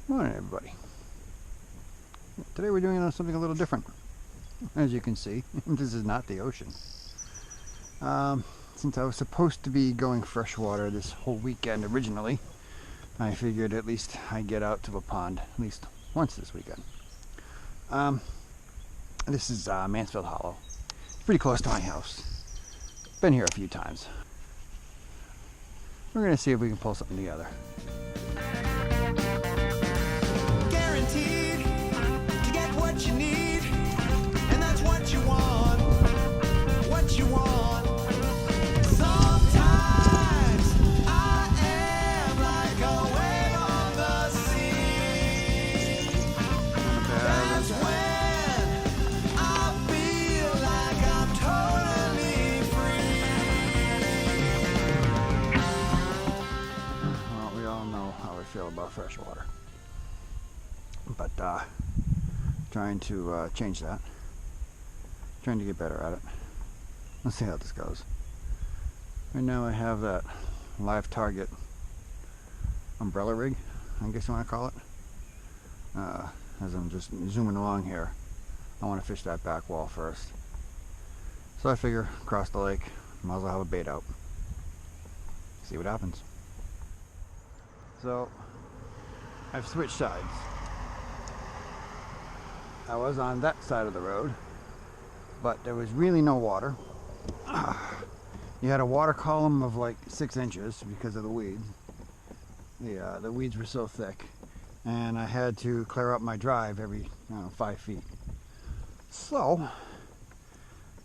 Morning, everybody. Today we're doing something a little different. As you can see, this is not the ocean. Since I was supposed to be going freshwater this whole weekend originally, I figured at least I'd get out to the pond at least once this weekend. This is Mansfield Hollow. It's pretty close to my house. Been here a few times. We're gonna see if we can pull something together. Guaranteed to get what you need, and that's what you want. What you want. Sometimes I am like a wave on the sea. That's when I feel like I'm totally free. Well, we all know how I feel about freshwater. But trying to change that. Trying to get better at it. Let's see how this goes. Right now I have that live target umbrella rig, I guess you want to call it. As I'm just zooming along here, I want to fish that back wall first. So I figure across the lake, might as well have a bait out. See what happens. So I've switched sides. I was on that side of the road, but there was really no water. You had a water column of like 6 inches because of the weeds. The weeds were so thick, and I had to clear up my drive every 5 feet. So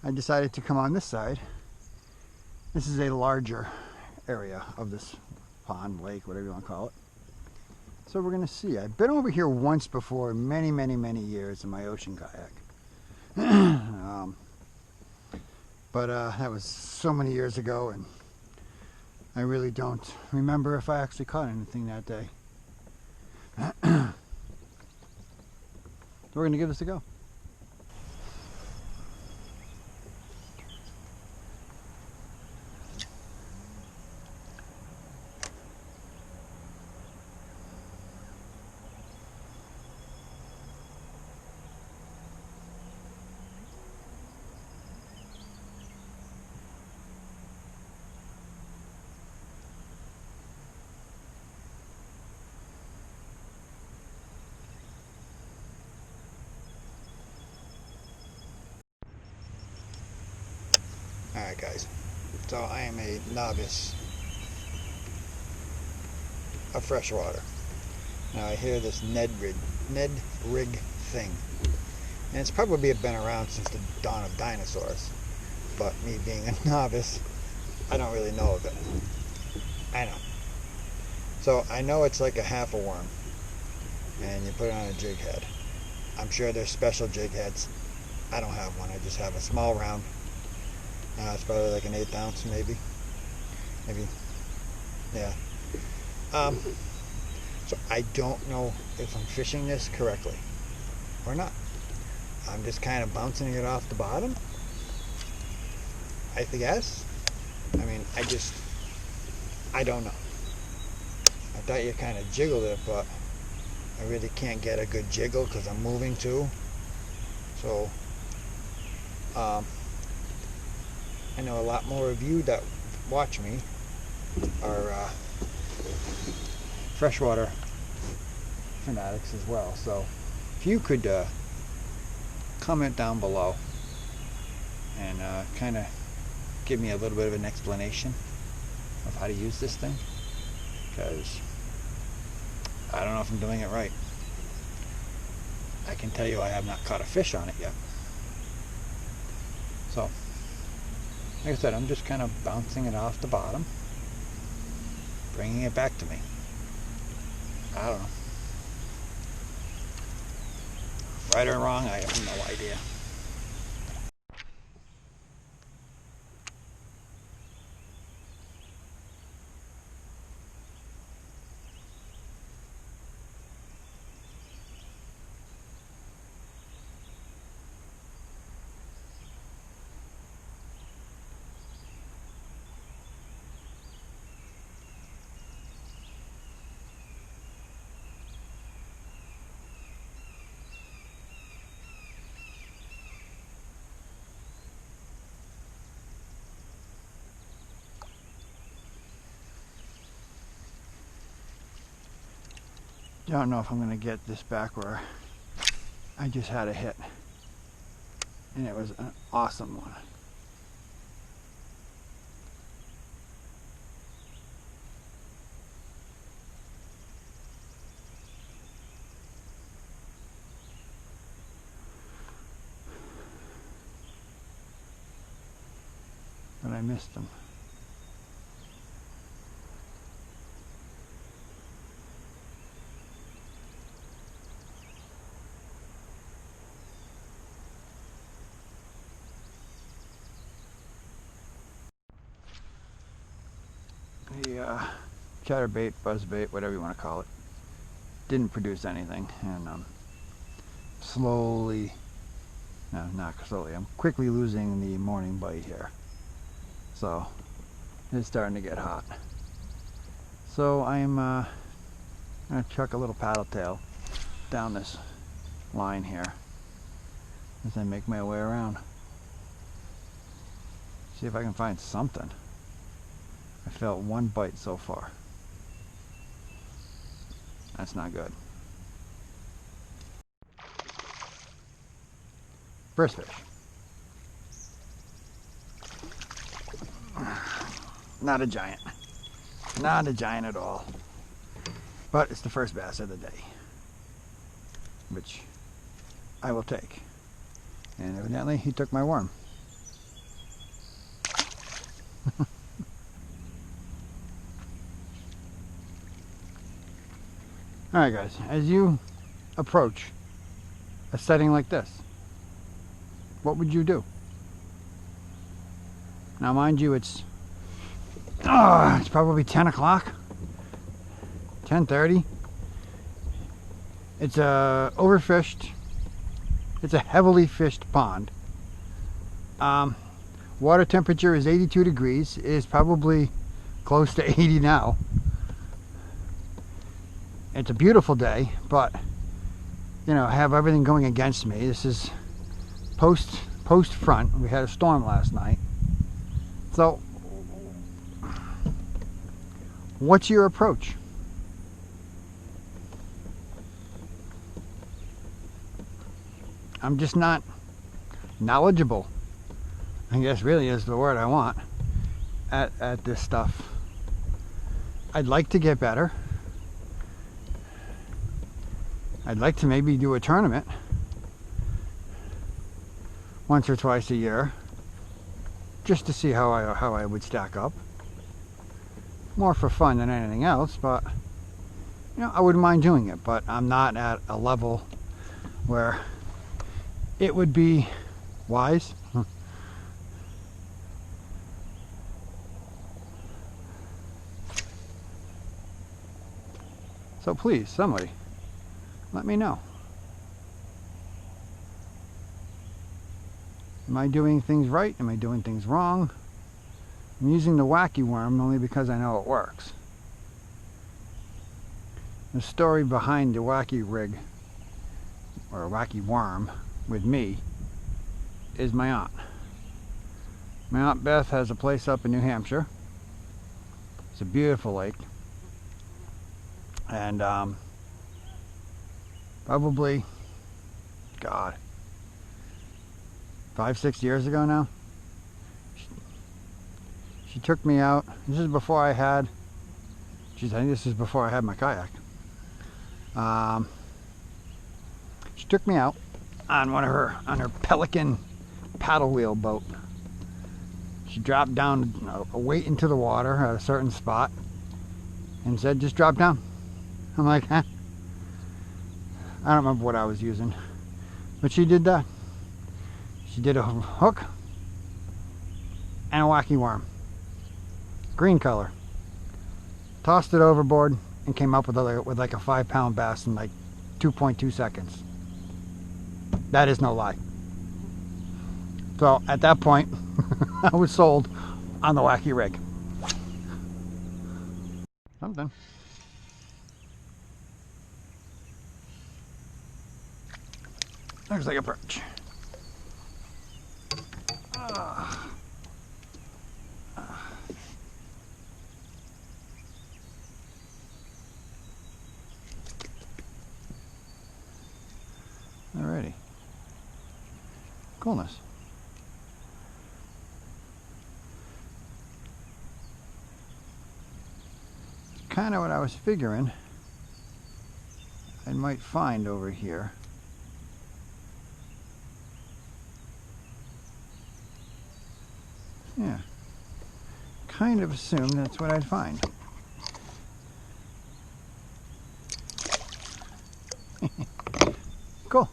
I decided to come on this side. This is a larger area of this pond, lake, whatever you want to call it. So we're going to see. I've been over here once before, many years in my ocean kayak. But that was so many years ago, and I really don't remember if I actually caught anything that day. So we're going to give this a go. Alright guys, so I am a novice of freshwater. Now I hear this Ned rig thing, and it's probably been around since the dawn of dinosaurs, but me being a novice, I don't really know of it. I know. So I know it's like a half a worm, and you put it on a jig head. I'm sure there's special jig heads. I don't have one, I just have a small round. It's probably like an 1/8 ounce, maybe, yeah. So I don't know if I'm fishing this correctly or not. I'm just kind of bouncing it off the bottom, I guess. I mean, I don't know. I thought you kind of jiggled it, but I really can't get a good jiggle because I'm moving too. So, I know a lot more of you that watch me are freshwater fanatics as well. So if you could comment down below and kind of give me a little bit of an explanation of how to use this thing, because I don't know if I'm doing it right. I can tell you I have not caught a fish on it yet. So like I said, I'm just kind of bouncing it off the bottom, bringing it back to me. I don't know. Right or wrong, I have no idea. Don't know if I'm going to get this back where I just had a hit. And it was an awesome one. But I missed them. The chatterbait, buzzbait, whatever you want to call it, didn't produce anything, and slowly, no, not slowly, I'm quickly losing the morning bite here. So it's starting to get hot. So I'm gonna chuck a little paddle tail down this line here as I make my way around. See if I can find something. I felt one bite so far. That's not good. First fish. Not a giant. Not a giant at all. But it's the first bass of the day, which I will take. And evidently he took my worm. Alright guys, as you approach a setting like this, what would you do? Now mind you, it's probably 10 o'clock, 10:30. It's a overfished, it's a heavily fished pond. Water temperature is 82 degrees. It is probably close to 80 now. It's a beautiful day, but you know, I have everything going against me. This is post front. We had a storm last night. So what's your approach? I'm just not knowledgeable, I guess really is the word I want, at this stuff. I'd like to get better. I'd like to maybe do a tournament once or twice a year, just to see how I would stack up. More for fun than anything else, but you know, I wouldn't mind doing it, but I'm not at a level where it would be wise. So please, somebody, let me know. Am I doing things right? Am I doing things wrong? I'm using the wacky worm only because I know it works. The story behind the wacky rig, or wacky worm, with me, is my aunt. My Aunt Beth has a place up in New Hampshire. It's a beautiful lake. And probably, God, 5-6 years ago now, she took me out. This is before I had, I think this is before I had my kayak. She took me out on her Pelican paddle wheel boat. She dropped down a weight into the water at a certain spot and said, just drop down. I'm like, huh? I don't remember what I was using, but she did that. She did a hook and a wacky worm, green color. Tossed it overboard and came up with like a 5-pound bass in like 2.2 seconds. That is no lie. So at that point, I was sold on the wacky rig. Something. Looks like a perch. Coolness. Kind of what I was figuring I might find over here. Yeah, kind of assumed that's what I'd find. Cool.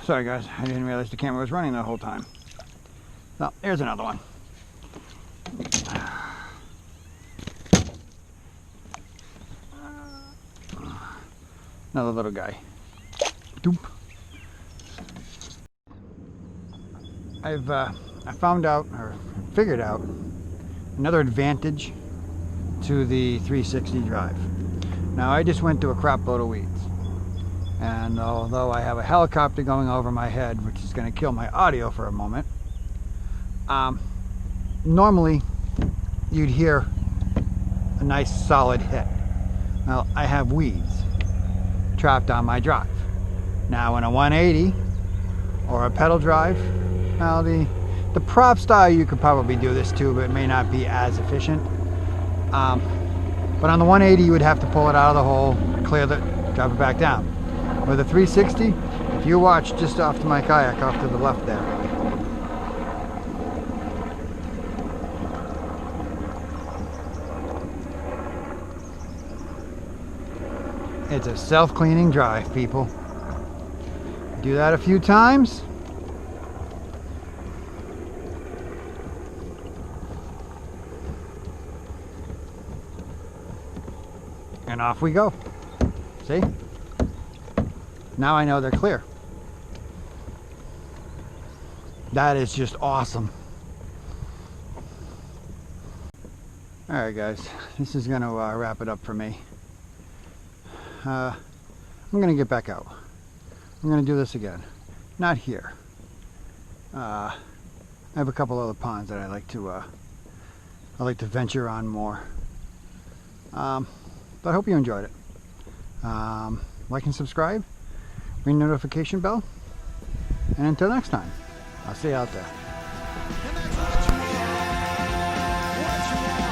Sorry guys, I didn't realize the camera was running the whole time. So, here's another one. Another little guy. Doop. I found out, or figured out, another advantage to the 360 drive. Now I just went through a crap load of weeds. And although I have a helicopter going over my head, which is going to kill my audio for a moment, normally you'd hear a nice solid hit. Well, I have weeds trapped on my drive. Now in a 180 or a pedal drive, well, the prop style you could probably do this too, but it may not be as efficient. But on the 180 you would have to pull it out of the hole, clear it, drop it back down. With a 360, if you watch just off to my kayak, off to the left there, it's a self-cleaning drive, people. Do that a few times, and off we go. See? Now I know they're clear. That is just awesome. Alright guys, this is going to wrap it up for me. I'm going to get back out. I'm going to do this again. Not here. I have a couple other ponds that I like to venture on more. But I hope you enjoyed it. Like and subscribe. Ring the notification bell, and until next time, I'll see you out there. And that's what you want. What you want.